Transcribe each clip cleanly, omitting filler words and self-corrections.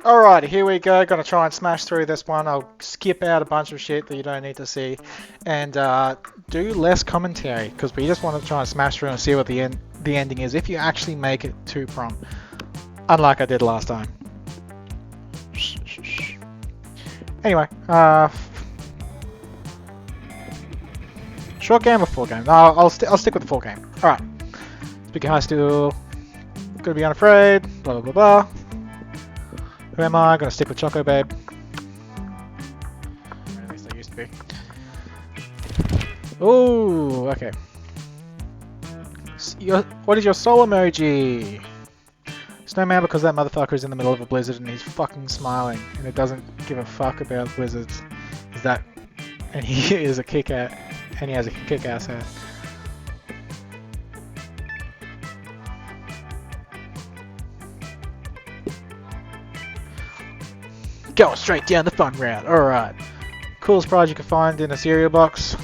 Alright, here we go. Gonna try and smash through this one. I'll skip out a bunch of shit that you don't need to see, and do less commentary because we just want to try and smash through and see what the ending is if you actually make it to prom, unlike I did last time. Anyway, short game or full game? No, I'll stick with the full game. Alright. Speaking high school, gonna be unafraid. Blah blah blah blah. Who am I? Gonna stick with Choco Babe. At least I used to be. Ooh, okay. What is your soul emoji? Snowman, because that motherfucker is in the middle of a blizzard and he's fucking smiling and it doesn't give a fuck about blizzards. Is that? And he is a kick-ass, and he has a kick-ass hat. Going straight down the fun route. Alright. Coolest prize you can find in a cereal box.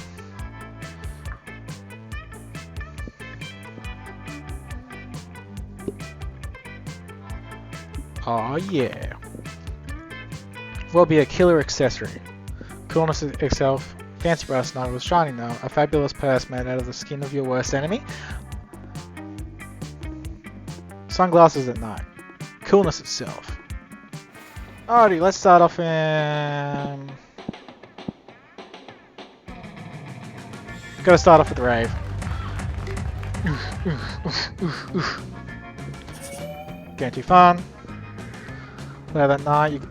Oh yeah. Will be a killer accessory. Coolness itself. Fancy brass knuckles with shiny nail. A fabulous purse made out of the skin of your worst enemy. Sunglasses at night. Coolness itself. Alrighty, let's start off in... Gotta start off with the rave. Getting too fun. Later that night,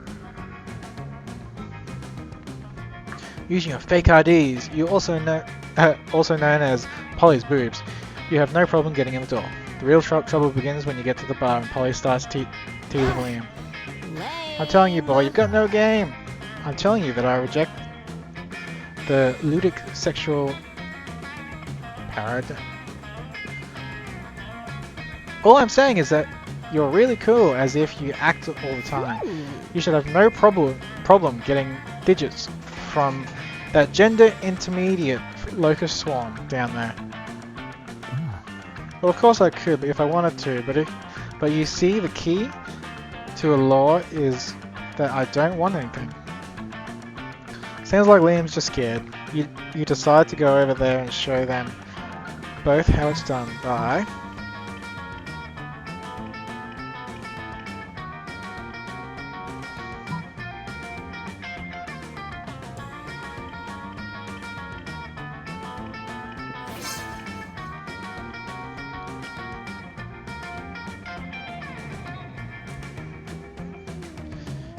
using your fake IDs, you also known as Polly's boobs. You have no problem getting in the door. The real trouble begins when you get to the bar and Polly starts teasing Liam. I'm telling you, boy, you've got no game. I'm telling you that I reject the ludic sexual paradigm. All I'm saying is that you're really cool, as if you act all the time. You should have no problem getting digits from that gender intermediate locust swarm down there. Well, of course I could if I wanted to, but you see, the key to a law is that I don't want anything. Sounds like Liam's just scared. You decide to go over there and show them both how it's done by...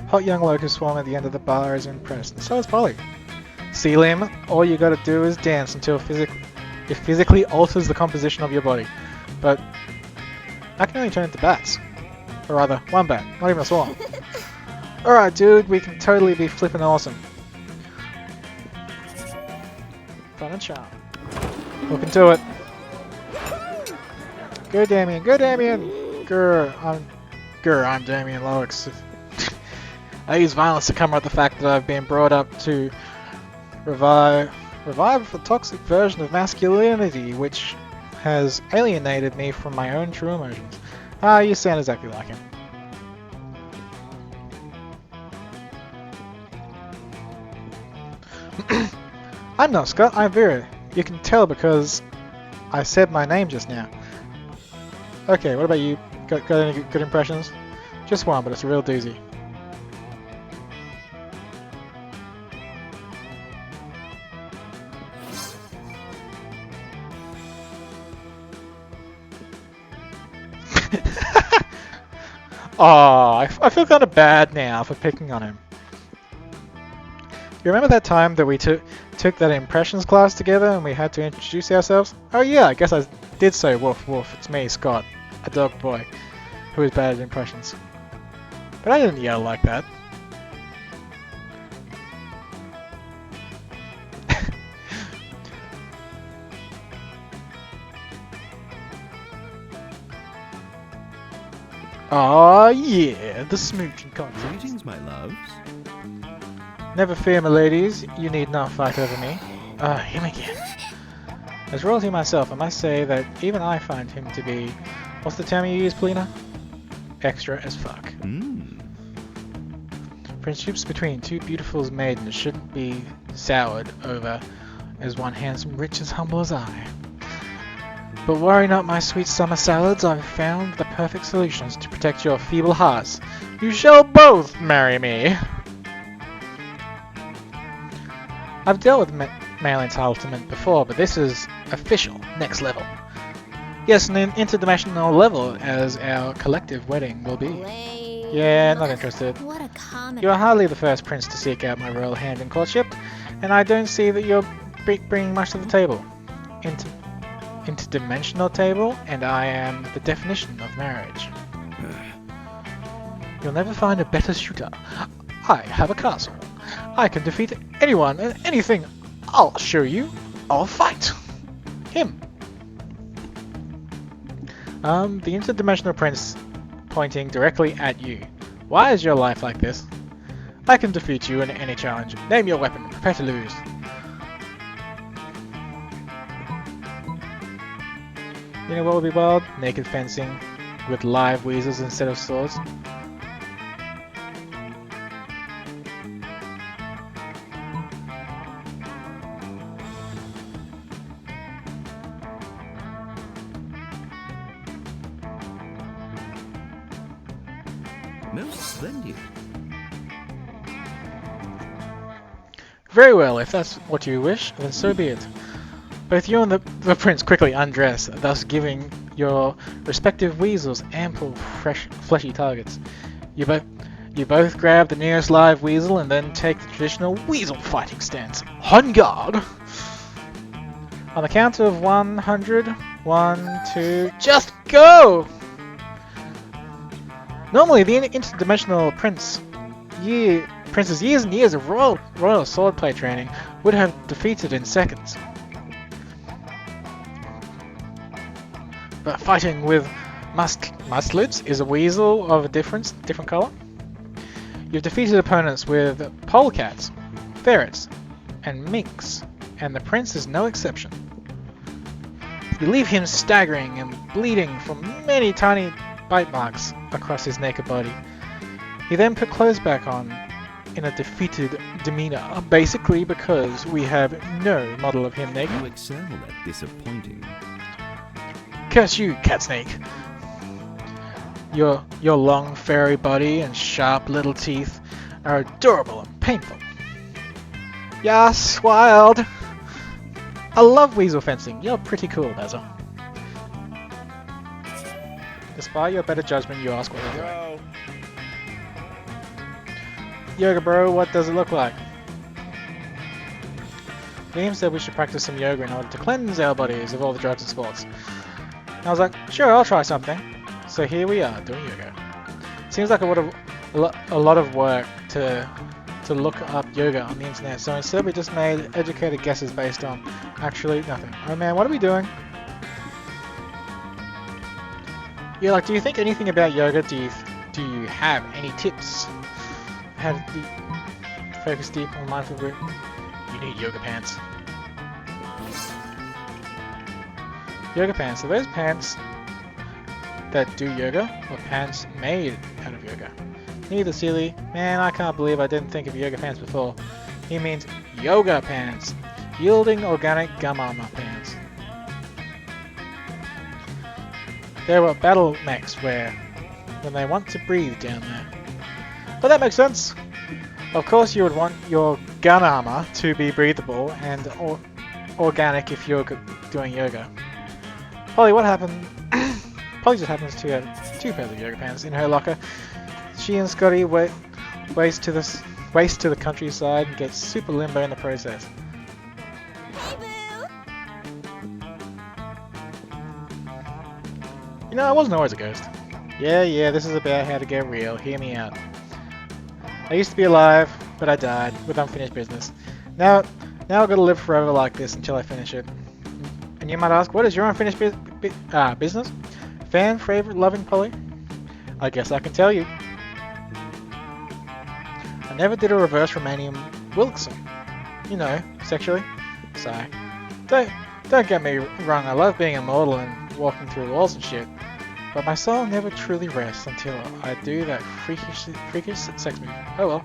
Hot young locust swarm at the end of the bar is impressed, and so is Polly. See, Liam, all you gotta do is dance until it physically alters the composition of your body. But I can only turn into bats. Or rather, one bat, not even a swarm. Alright, dude, we can totally be flippin' awesome. Fun and charm. Look into it. Go, Damien, go, Damien! Grr, I'm Damien Loix. I use violence to cover up the fact that I've been brought up to revive the toxic version of masculinity which has alienated me from my own true emotions. Ah, you sound exactly like him. I'm not Scott, I'm Vera. You can tell because I said my name just now. Okay, what about you? Got any good impressions? Just one, but it's a real doozy. Oh, I feel kind of bad now for picking on him. You remember that time that we took that impressions class together and we had to introduce ourselves? Oh yeah, I guess I did say woof woof, it's me, Scott, a dog boy, who is bad at impressions. But I didn't yell like that. Aw, yeah, the smooching contest. Greetings, my loves. Never fear, my ladies, you need not fight over me. Him again. As royalty myself, I must say that even I find him to be... What's the term you use, Polina? Extra as fuck. Friendships between two beautiful maidens shouldn't be soured over as one handsome, rich, as humble as I. But worry not, my sweet summer salads, I've found the perfect solutions to protect your feeble hearts. You shall both marry me! I've dealt with male entitlement before, but this is official, next level. Yes, an interdimensional level, as our collective wedding will be. Yeah, not interested. What a common. You are hardly the first prince to seek out my royal hand in courtship, and I don't see that you're bringing much to the table. Interdimensional table, and I am the definition of marriage. You'll never find a better shooter. I have a castle. I can defeat anyone and anything. I'll show you. I'll fight him. The interdimensional prince pointing directly at you. Why is your life like this? I can defeat you in any challenge. Name your weapon. Prepare to lose. You know what would be wild? Naked fencing with live weasels instead of swords. Most splendid. Very well, if that's what you wish, then so be it. Both you and the prince quickly undress, thus giving your respective weasels ample, fresh, fleshy targets. You both grab the nearest live weasel and then take the traditional weasel fighting stance. On guard! On the count of 100, 1, 2, just go! Normally, the interdimensional prince's years and years of royal swordplay training would have defeated in seconds. But fighting with mustelids is a weasel of a different color. You've defeated opponents with polecats, ferrets, and minks, and the prince is no exception. You leave him staggering and bleeding from many tiny bite marks across his naked body. He then put clothes back on in a defeated demeanor, basically because we have no model of him naked. You excel at disappointing. Curse you, cat snake! Your long furry body and sharp little teeth are adorable and painful. Yes, wild! I love weasel fencing. You're pretty cool, Basil. Despite your better judgment, you ask what you're doing. Yoga bro, what does it look like? Liam said we should practice some yoga in order to cleanse our bodies of all the drugs and sports. And I was like, sure, I'll try something. So here we are, doing yoga. Seems like a lot of work to look up yoga on the internet, so instead we just made educated guesses based on actually nothing. Oh man, what are we doing? Yeah, like, do you think anything about yoga? Do you have any tips? How to focus deep on mindful breathing? You need yoga pants. Yoga pants. Are those pants that do yoga, or pants made out of yoga? Neither, silly. Man, I can't believe I didn't think of yoga pants before. He means yoga pants. Yielding organic gum armor pants. They're what battle mechs wear when they want to breathe down there. But that makes sense. Of course you would want your gun armor to be breathable and organic if you're doing yoga. Polly, what happened? Polly just happens to have 2 pairs of yoga pants in her locker. She and Scotty race to the countryside and get super limbo in the process. Hey, You know, I wasn't always a ghost. Yeah, this is about how to get real. Hear me out. I used to be alive, but I died with unfinished business. Now I've got to live forever like this until I finish it. And you might ask, what is your unfinished business? Fan favorite loving Polly? I guess I can tell you. I never did a reverse Romanian Wilson. You know, sexually. Sigh. Don't get me wrong, I love being immortal and walking through walls and shit. But my soul never truly rests until I do that freakish sex move. Oh well.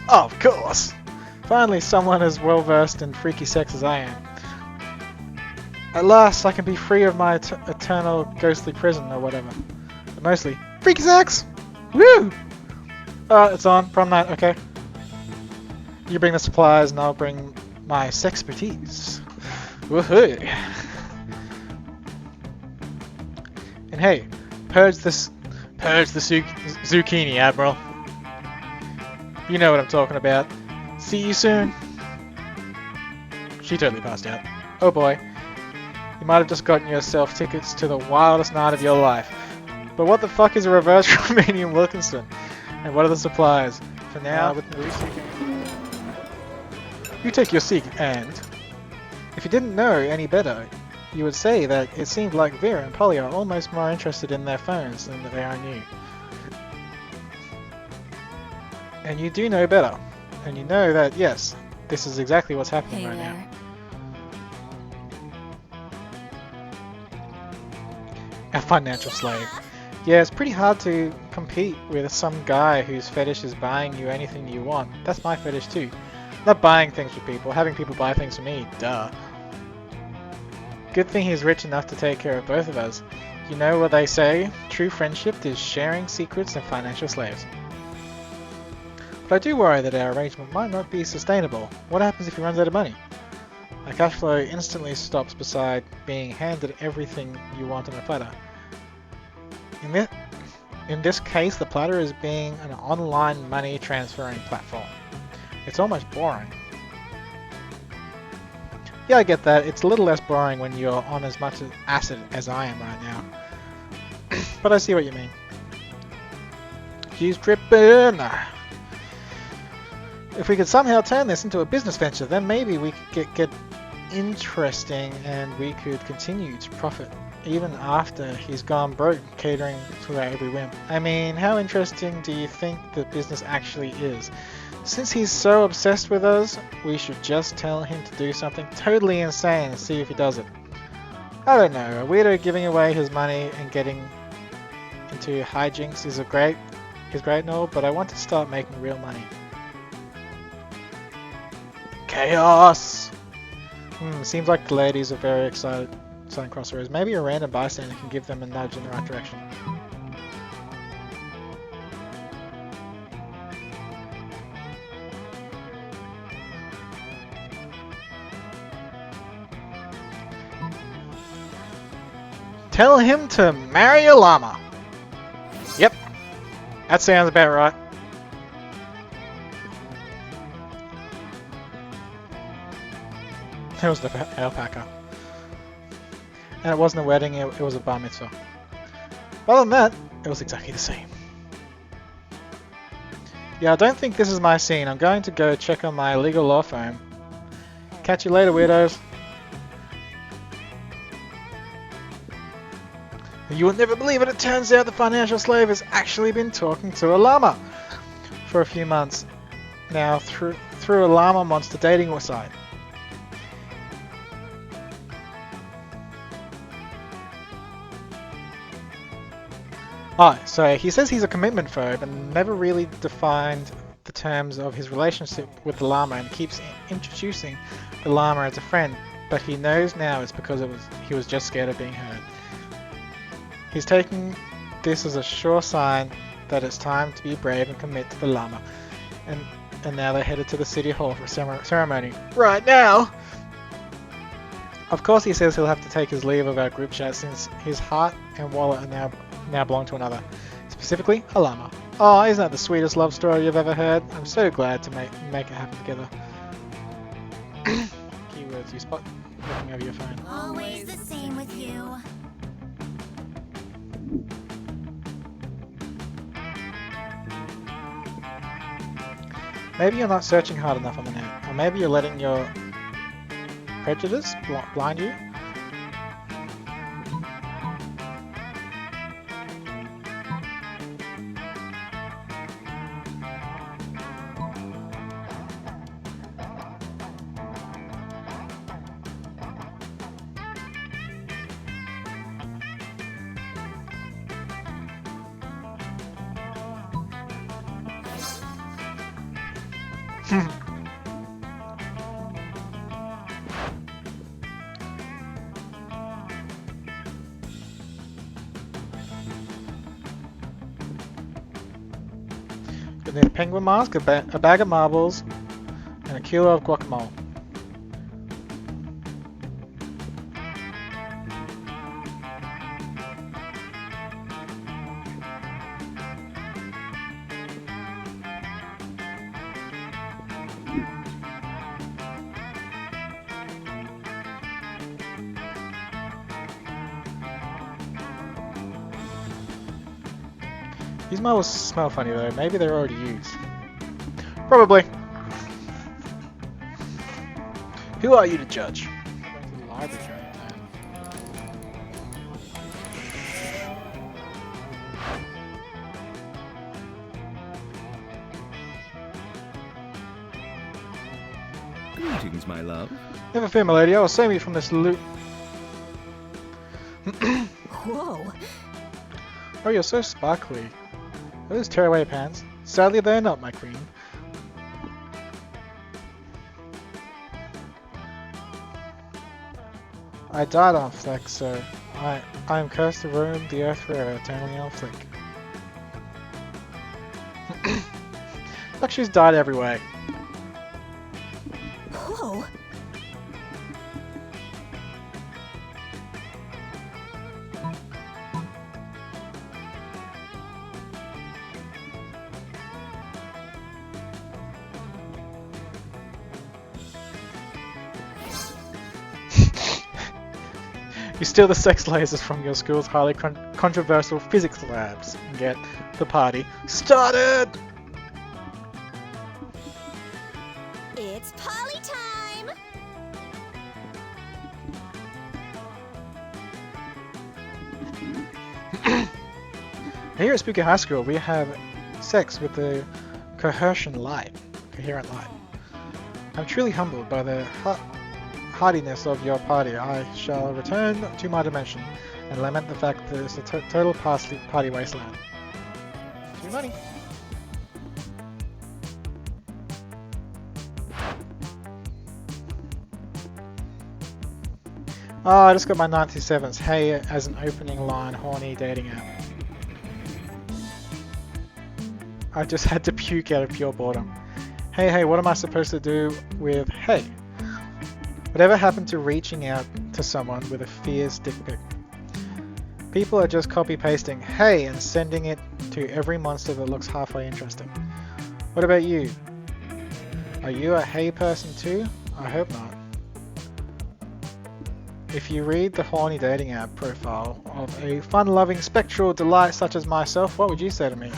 Of course! Finally someone as well versed in freaky sex as I am. At last I can be free of my eternal ghostly prison or whatever. But mostly, freaky sex! Woo! Alright, it's on. Prom night, okay. You bring the supplies and I'll bring my sexpertise. Woohoo! And hey, purge the zucchini, Admiral. You know what I'm talking about. See you soon. She totally passed out. Oh boy. You might have just gotten yourself tickets to the wildest night of your life. But what the fuck is a reverse Romanian Wilkinson? And what are the supplies? For now, with you take your seat, and if you didn't know any better, you would say that it seemed like Vera and Polly are almost more interested in their phones than they are in you. And you do know better. And you know that, yes, this is exactly what's happening Hey right there. now. A financial slave. Yeah, it's pretty hard to compete with some guy whose fetish is buying you anything you want. That's my fetish too. Not buying things for people, having people buy things for me, duh. Good thing he's rich enough to take care of both of us. You know what they say, true friendship is sharing secrets and financial slaves. But I do worry that our arrangement might not be sustainable. What happens if he runs out of money? Our cash flow instantly stops beside being handed everything you want on a platter. In this case, the platter is being an online money transferring platform. It's almost boring. Yeah, I get that. It's a little less boring when you're on as much acid as I am right now. But I see what you mean. She's tripping! If we could somehow turn this into a business venture, then maybe we could get interesting and we could continue to profit even after he's gone broke catering to our every whim. I mean, how interesting do you think the business actually is? Since he's so obsessed with us, we should just tell him to do something totally insane and see if he does it. I don't know, a weirdo giving away his money and getting into hijinks is great and all, but I want to start making real money. Chaos! Seems like the ladies are very excited selling crossroads. Maybe a random bystander can give them a nudge in the right direction. Tell him to marry a llama. Yep, that sounds about right. It was the alpaca. And it wasn't a wedding, it was a bar mitzvah. But other than that, it was exactly the same. Yeah, I don't think this is my scene. I'm going to go check on my legal law firm. Catch you later, weirdos. You will never believe it, it turns out the financial slave has actually been talking to a llama for a few months now through a llama monster dating site. Oh, so he says he's a commitment phobe and never really defined the terms of his relationship with the llama and keeps introducing the llama as a friend, but he knows now it's because he was just scared of being hurt. He's taking this as a sure sign that it's time to be brave and commit to the llama. And now they're headed to the city hall for ceremony. Right now! Of course he says he'll have to take his leave of our group chat since his heart and wallet are now belong to another. Specifically, a llama. Oh, isn't that the sweetest love story you've ever heard? I'm so glad to make it happen together. Keywords you spot looking over your phone. Always the same with you. Maybe you're not searching hard enough on the net, or maybe you're letting your prejudice blind you. You need a penguin mask, a bag of marbles, and a kilo of guacamole. These marbles smell funny though, maybe they're already used. Probably. Who are you to judge? I'm going to the library right Greetings, my love. now. Never fear, my lady, I will save you from this loot. Whoa. Oh, you're so sparkly. Are those tearaway pants? Sadly, they're not, my queen. I died on Fleck, so I am cursed to roam the earth forever, eternally on Fleck. Like she's died every way. Whoa. You steal the sex lasers from your school's highly controversial physics labs and get the party started! It's Polly time! Here at Spooky High School, we have sex with the coherent light. I'm truly humbled by the hardiness of your party. I shall return to my dimension and lament the fact that it's a total party wasteland. Too money. Oh, I just got my 97s. Hey, as an opening line, horny dating app. I just had to puke out of pure boredom. Hey, what am I supposed to do with hey? Whatever happened to reaching out to someone with a fierce dick pic? People are just copy-pasting hey and sending it to every monster that looks halfway interesting. What about you? Are you a hey person too? I hope not. If you read the horny dating app profile of a fun-loving spectral delight such as myself, what would you say to me?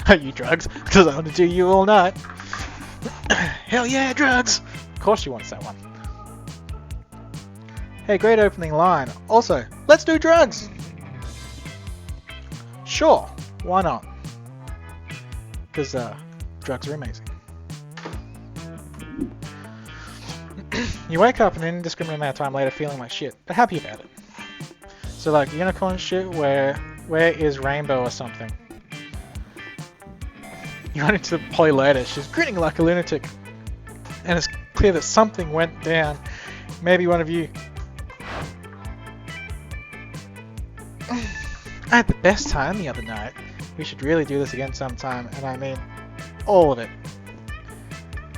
Are you drugs? Because I want to do you all night. Hell yeah, drugs! Of course she wants that one. Hey, great opening line. Also, let's do drugs! Sure, why not? Because drugs are amazing. You wake up an indiscriminate amount of time later feeling like shit, but happy about it. So like unicorn shit where is Rainbow or something? You run into Polly later, she's grinning like a lunatic. And it's clear that something went down. Maybe one of you... I had the best time the other night. We should really do this again sometime, and I mean all of it.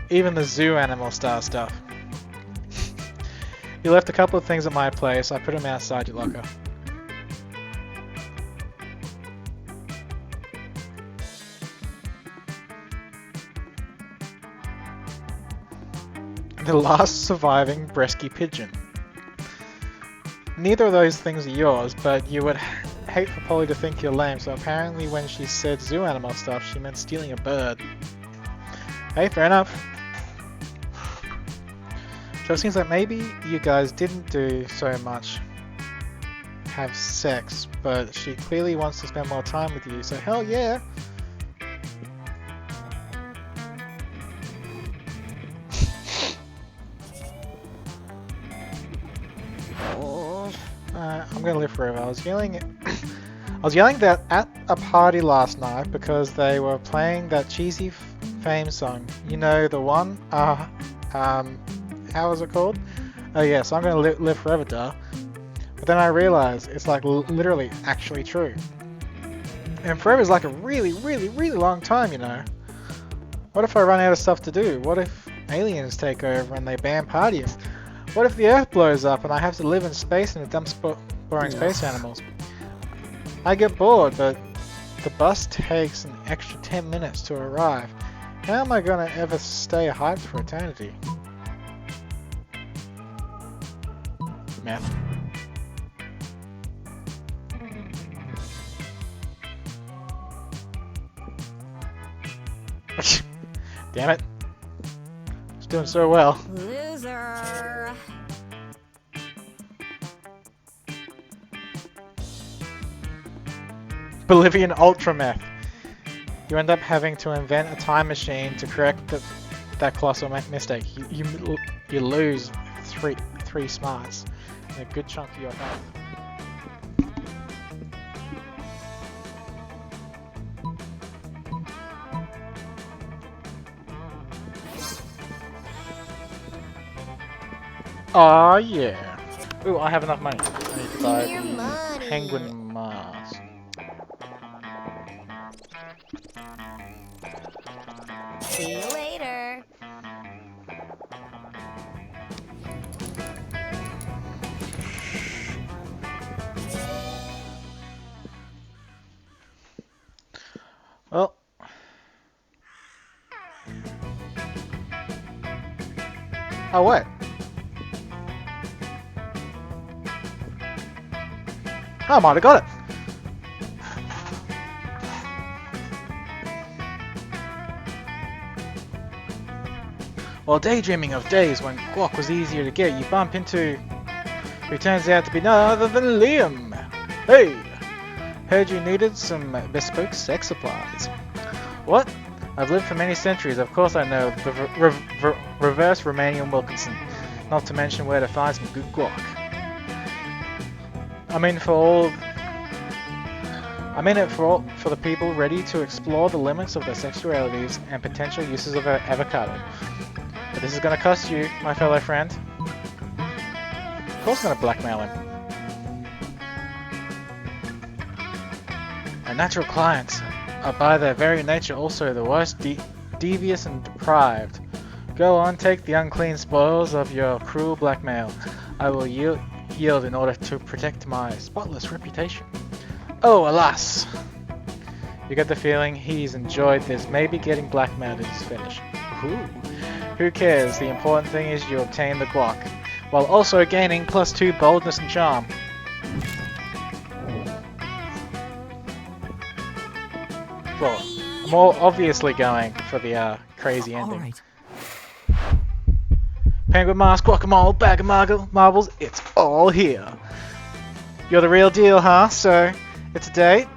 Even the zoo animal style stuff. You left a couple of things at my place, I put them outside your locker. The last surviving Bresky pigeon. Neither of those things are yours, but you would hate for Polly to think you're lame, so apparently when she said zoo animal stuff, she meant stealing a bird. Hey, fair enough. So it seems like maybe you guys didn't do so much have sex, but she clearly wants to spend more time with you, so hell yeah! I'm gonna live forever. I was I was yelling that at a party last night because they were playing that cheesy fame song. You know, the one? How was it called? Oh yeah, so I'm gonna live forever, duh. But then I realized it's like literally actually true. And forever is like a really, really, really long time, you know. What if I run out of stuff to do? What if aliens take over and they ban partying? What if the Earth blows up and I have to live in space in a dump boring space animals? I get bored, but the bus takes an extra 10 minutes to arrive. How am I gonna ever stay hyped for eternity? Math. Damn it. It's doing so well. Loser. Bolivian ultrameth. You end up having to invent a time machine to correct that colossal mistake. You lose three smarts and a good chunk of your health. Aw, yeah. Ooh, I have enough money. I need to buy Your the money. penguin mask. See you later. Well. Oh, what? I might have got it. While daydreaming of days when guac was easier to get, you bump into who turns out to be none other than Liam. Hey! Heard you needed some bespoke sex supplies. What? I've lived for many centuries, of course I know the reverse Romanian Wilkinson, not to mention where to find some good guac. I'm in it for the people ready to explore the limits of their sexualities and potential uses of avocado. But this is going to cost you, my fellow friend. Of course I'm going to blackmail him. Our natural clients are by their very nature also the worst, devious and deprived. Go on, take the unclean spoils of your cruel blackmail. I will yield in order to protect my spotless reputation. Oh, alas! You get the feeling he's enjoyed this, maybe getting blackmailed is his fetish. Ooh. Who cares? The important thing is you obtain the guac, while also gaining +2 boldness and charm. Well, more obviously going for the crazy ending. Alright. Penguin mask, guacamole, bag of marbles, it's all here. You're the real deal, huh? So, it's a date?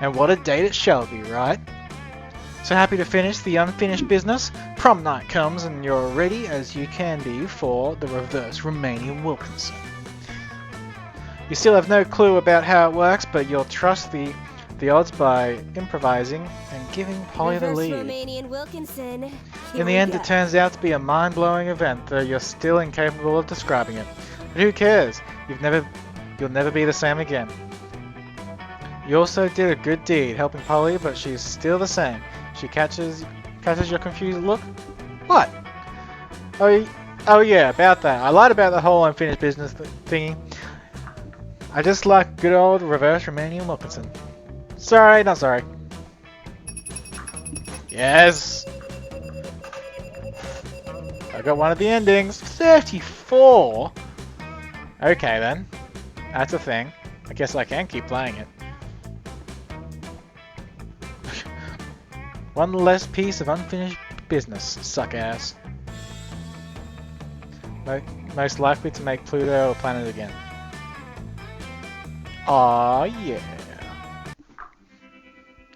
And what a date it shall be, right? So happy to finish the unfinished business? Prom night comes and you're ready as you can be for the reverse Romanian Wilkinson. You still have no clue about how it works, but you'll trust the odds by improvising and giving Polly the lead. Romanian Wilkinson. Here In the we end, go. it turns out to be a mind-blowing event, though you're still incapable of describing it. But who cares? You'll never be the same again. You also did a good deed, helping Polly, but she's still the same. She catches your confused look. What? Oh yeah, about that. I lied about the whole unfinished business thingy. I just like good old reverse Romanian Wilkinson. Sorry, not sorry. Yes! I got one of the endings. 34? Okay then. That's a thing. I guess I can keep playing it. One less piece of unfinished business, suck ass. Most likely to make Pluto a planet again. Aw, yeah.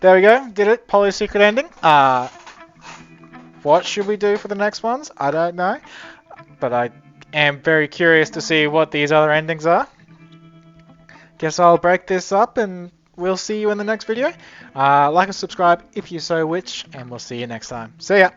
There we go, did it. Polly's secret ending. What should we do for the next ones? I don't know. But I am very curious to see what these other endings are. guess I'll break this up and we'll see you in the next video. Like and subscribe if you so wish, and we'll see you next time. See ya!